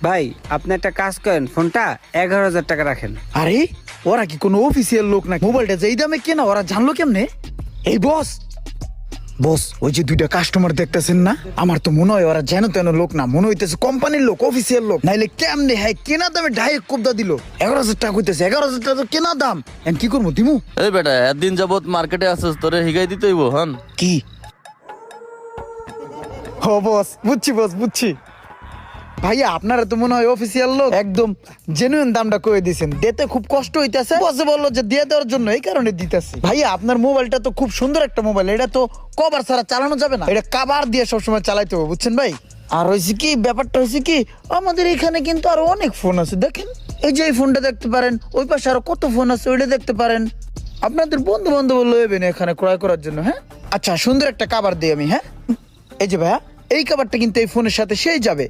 ভাই আপনি একটা কাজ করেন, ফোনটা 11,000 টাকা রাখেন। আরে ওরা কি কোনো অফিসিয়াল লোক না? মোবাইলটা যেই দামে কেনা ওরা জানলো কেমনে? এই বস বস, ওই যে দুইটা কাস্টমার দেখতেছেন না, আমার তো মনে হয় ওরা যেন তেন লোক না, মনে হইতেছে কোম্পানির লোক, অফিসিয়াল লোক। নাইলে কেমনে হ্যাঁ কেনা দামে ডাইরেক্ট কোবদা দিল। 11,000 টাকা কইতেছে, 11,000 টাকা তো কেনা দাম। এখন কি করবো দিমু? এই বেটা একদিন যাবত মার্কেটে আসছিস, তোরে হিগাই দিতে হইব হন। কি? ও বস, বুঝছি বস, বুঝছি। ভাইয়া আপনারা তো মনে হয় অফিসিয়াল লোক, একদম জেনুইন দামটা কয়ে দিয়েছেন। দিতে খুব কষ্ট হইতেছে, বসে বললো যে দিয়ে দেওয়ার জন্য, এই কারণে দিতেছি। ভাইয়া আপনার মোবাইলটা তো খুব সুন্দর একটা মোবাইল, এটা তো কভার ছাড়া চালানো যাবে না, এটা কাভার দিয়ে সবসময় চালাইতে হবে, বুঝছেন ভাই? আর হয়েছে কি, ব্যাপারটা হয়েছে কি, আমাদের এখানে কিন্তু আরো অনেক ফোন আছে, দেখেন এই যে এই ফোনটা দেখতে পারেন, ওই পাশে আরো কত ফোন আছে, ওইটা দেখতে পারেন। আপনাদের বন্ধু বান্ধব লইবেন এখানে ক্রয় করার জন্য। হ্যাঁ আচ্ছা, সুন্দর একটা কাভার দিই আমি। হ্যাঁ এই যে ভাইয়া, এই কাভারটা কিন্তু এই ফোনের সাথে সেই যাবে।